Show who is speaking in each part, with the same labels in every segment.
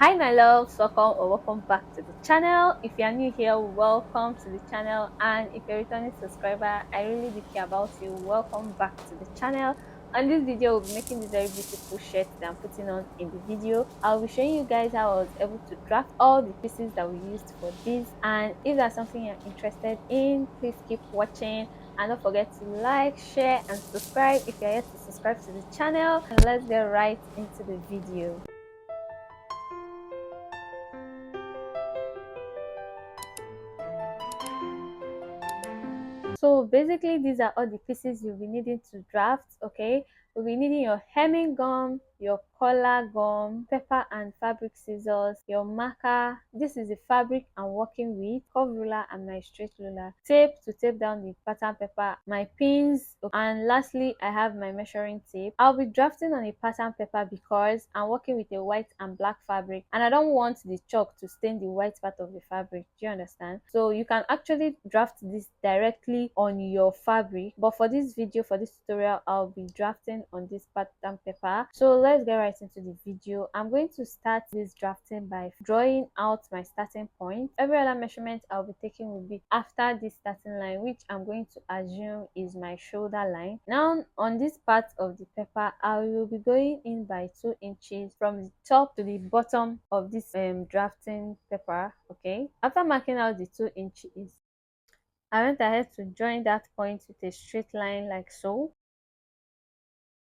Speaker 1: Hi my loves, welcome or welcome back to the channel. If you are new here, welcome to the channel, and if you're a returning subscriber, I really do care about you. Welcome back to the channel. On this video, we'll be making this very beautiful shirt that I'm putting on in the video. I'll be showing you guys how I was able to draft all the pieces that we used for this, and if that's something you're interested in, please keep watching and don't forget to like, share and subscribe if you're yet to subscribe to the channel. And let's get right into the video. So basically these are all the pieces you'll be needing to draft. Okay, you'll be needing your hemming gum, your collar gum, paper and fabric scissors, your marker. This is the fabric I'm working with, curve ruler and my straight ruler, tape to tape down the pattern paper, my pins, and lastly I have my measuring tape. I'll be drafting on a pattern paper because I'm working with a white and black fabric and I don't want the chalk to stain the white part of the fabric. Do you understand? So you can actually draft this directly on your fabric, but for this video, for this tutorial, I'll be drafting on this pattern paper. So let's get right into the video. I'm going to start this drafting by drawing out my starting point. Every other measurement I'll be taking will be after this starting line, which I'm going to assume is my shoulder line. Now on this part of the paper, I will be going in by 2 inches from the top to the bottom of this drafting paper. Okay, after marking out the 2 inches, I went ahead to join that point with a straight line like so.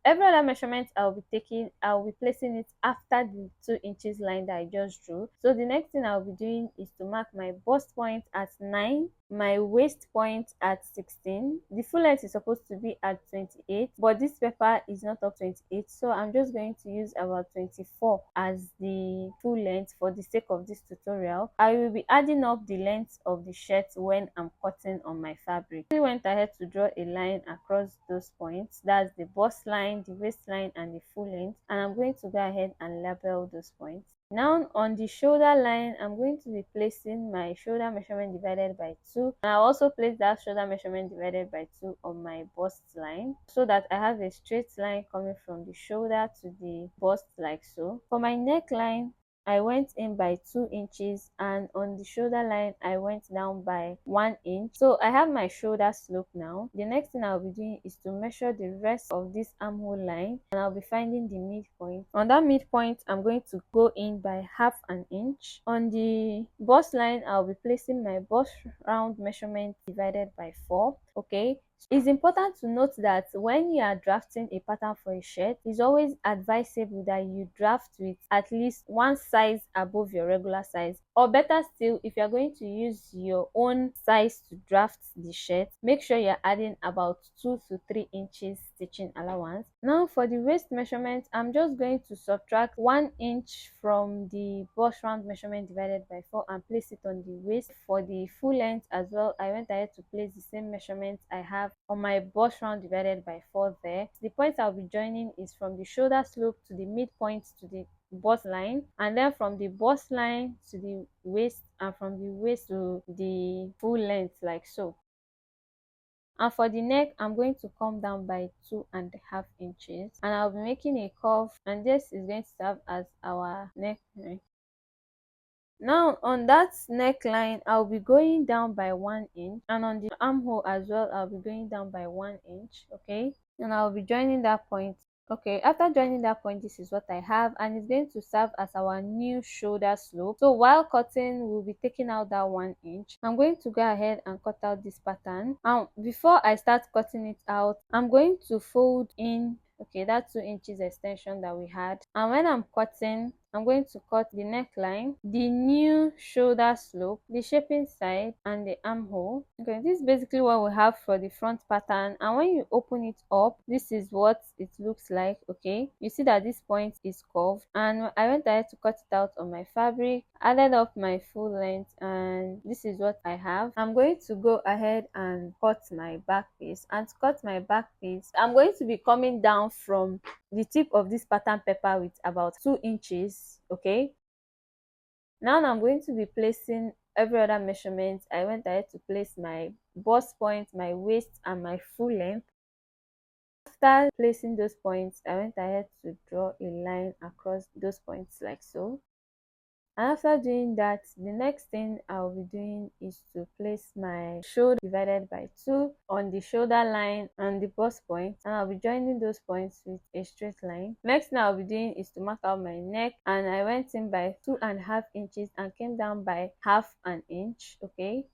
Speaker 1: Every other measurement I'll be taking, I'll be placing it after the 2 inches line that I just drew. So the next thing I'll be doing is to mark my bust point at 9, my waist point at 16. The full length is supposed to be at 28, but this paper is not up 28, so I'm just going to use about 24 as the full length for the sake of this tutorial. I will be adding up the length of the shirt when I'm cutting on my fabric. I went ahead to draw a line across those points. That's the bust line, the waistline and the full length, and I'm going to go ahead and label those points. Now on the shoulder line, I'm going to be placing my shoulder measurement divided by 2, and I'll also place that shoulder measurement divided by 2 on my bust line so that I have a straight line coming from the shoulder to the bust like so. For my neckline, I went in by 2 inches, and on the shoulder line I went down by 1 inch. So I have my shoulder slope now. The next thing I'll be doing is to measure the rest of this armhole line, and I'll be finding the midpoint. On that midpoint, I'm going to go in by half an inch. On the bust line, I'll be placing my bust round measurement divided by 4. Okay, it's important to note that when you are drafting a pattern for a shirt, it's always advisable that you draft with at least one size above your regular size, or better still, if you're going to use your own size to draft the shirt, make sure you're adding about 2 to 3 inches stitching allowance. Now for the waist measurement, I'm just going to subtract 1 inch from the bust round measurement divided by 4 and place it on the waist. For the full length as well, I went ahead to place the same measurement I have on my bust round divided by 4 there. The point I'll be joining is from the shoulder slope to the midpoint to the bust line, and then from the bust line to the waist, and from the waist to the full length like so. And for the neck, I'm going to come down by 2.5 inches, and I'll be making a curve, and this is going to serve as our neckline. Now on that neckline, I'll be going down by 1 inch, and on the armhole as well, I'll be going down by 1 inch. Okay, and I'll be joining that point. Okay, after joining that point, this is what I have, and it's going to serve as our new shoulder slope. So while cutting, we'll be taking out that 1 inch. I'm going to go ahead and cut out this pattern, and before I start cutting it out, I'm going to fold in, okay, that 2 inches extension that we had, and when I'm cutting, I'm going to cut the neckline, the new shoulder slope, the shaping side, and the armhole. Okay, this is basically what we have for the front pattern, and when you open it up, this is what it looks like. Okay, you see that this point is curved, and I went ahead to cut it out on my fabric, added up my full length, and this is what I have. I'm going to go ahead and cut my back piece, and to cut my back piece, I'm going to be coming down from the tip of this pattern paper with about 2 inches. Okay, now I'm going to be placing every other measurement. I went ahead to place my bust point, my waist, and my full length. After placing those points, I went ahead to draw a line across those points like so. And after doing that, the next thing I'll be doing is to place my shoulder divided by 2 on the shoulder line and the bust point, and I'll be joining those points with a straight line. Next thing I'll be doing is to mark out my neck, and I went in by 2.5 inches and came down by half an inch. Okay,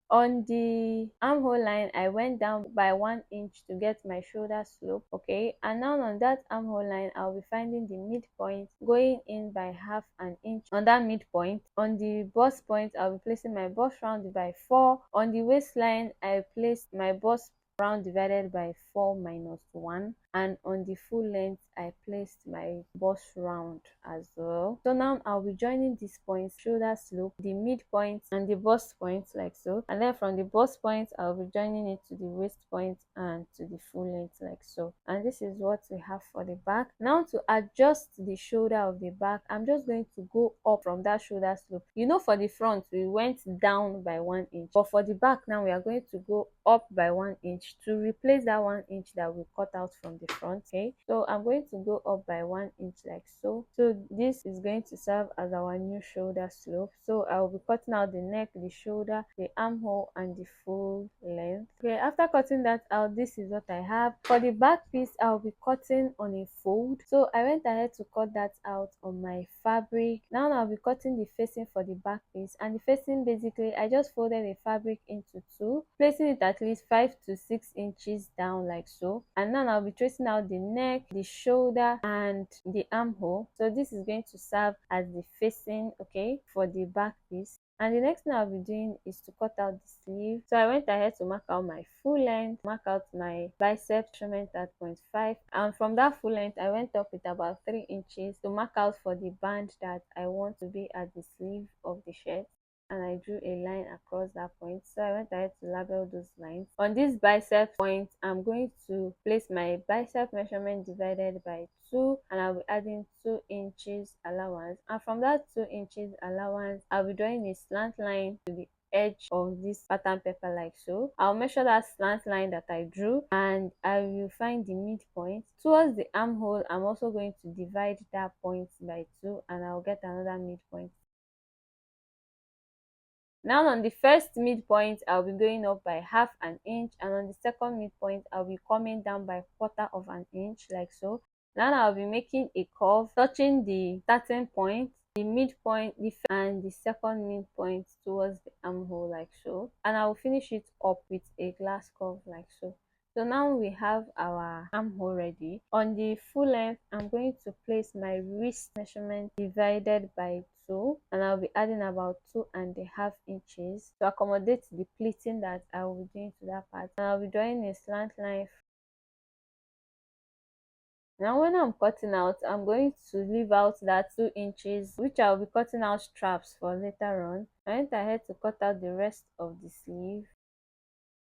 Speaker 1: on the armhole line I went down by 1 inch to get my shoulder slope. Okay, and now on that armhole line I'll be finding the midpoint, going in by half an inch on that midpoint. On the bust point I'll be placing my bust round by 4. On the waistline I placed my bust round divided by 4 minus 1, and on the full length I placed my bust round as well. So now I'll be joining these points: shoulder slope, the midpoint, and the bust point, like so. And then from the bust point I'll be joining it to the waist point and to the full length, like so. And this is what we have for the back. Now to adjust the shoulder of the back, I'm just going to go up from that shoulder slope. You know, for the front we went down by 1 inch, but for the back now we are going to go up by 1 inch to replace that 1 inch that we cut out from the front. Okay, so I'm going to go up by 1 inch, like so. So this is going to serve as our new shoulder slope. So I will be cutting out the neck, the shoulder, the armhole, and the full length. Okay, after cutting that out, this is what I have. For the back piece I'll be cutting on a fold, so I went ahead to cut that out on my fabric. Now I'll be cutting the facing for the back piece, and the facing, basically I just folded the fabric into two, placing it at least 5 to 6 inches down, like so. And now I'll be tracing out the neck, the shoulder, and the armhole. So this is going to serve as the facing, okay, for the back piece. And the next thing I'll be doing is to cut out the sleeve. So I went ahead to mark out my full length, mark out my bicep measurement at 0.5, and from that full length I went up with about 3 inches to mark out for the band that I want to be at the sleeve of the shirt, and I drew a line across that point. So I went ahead to label those lines. On this bicep point, I'm going to place my bicep measurement divided by 2, and I'll be adding 2 inches allowance. And from that 2 inches allowance, I'll be drawing a slant line to the edge of this pattern paper, like so. I'll measure that slant line that I drew, and I will find the midpoint. Towards the armhole, I'm also going to divide that point by 2, and I'll get another midpoint. Now on the first midpoint I'll be going up by half an inch, and on the second midpoint I'll be coming down by 1/4 inch, like so. Now I'll be making a curve touching the starting point, the midpoint, and the second midpoint towards the armhole, like so. And I will finish it up with a glass curve, like so. So now we have our armhole ready. On the full length, I'm going to place my wrist measurement divided by 2, and I'll be adding about 2.5 inches to accommodate the pleating that I will be doing to that part. And I'll be drawing a slant line. Now when I'm cutting out, I'm going to leave out that 2 inches, which I'll be cutting out straps for later on. I went ahead to cut out the rest of the sleeve.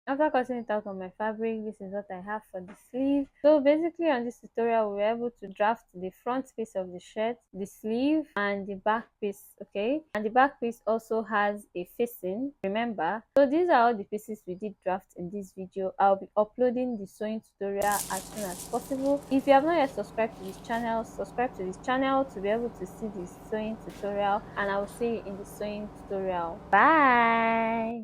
Speaker 1: After cutting it out on my fabric, this is what I have for the sleeve. So basically on this tutorial we were able to draft the front piece of the shirt, the sleeve, and the back piece. Okay, and the back piece also has a facing, remember. So these are all the pieces we did draft in this video. I'll be uploading the sewing tutorial as soon as possible. If you have not yet subscribed to this channel, subscribe to this channel to be able to see the sewing tutorial, and I will see you in the sewing tutorial. Bye.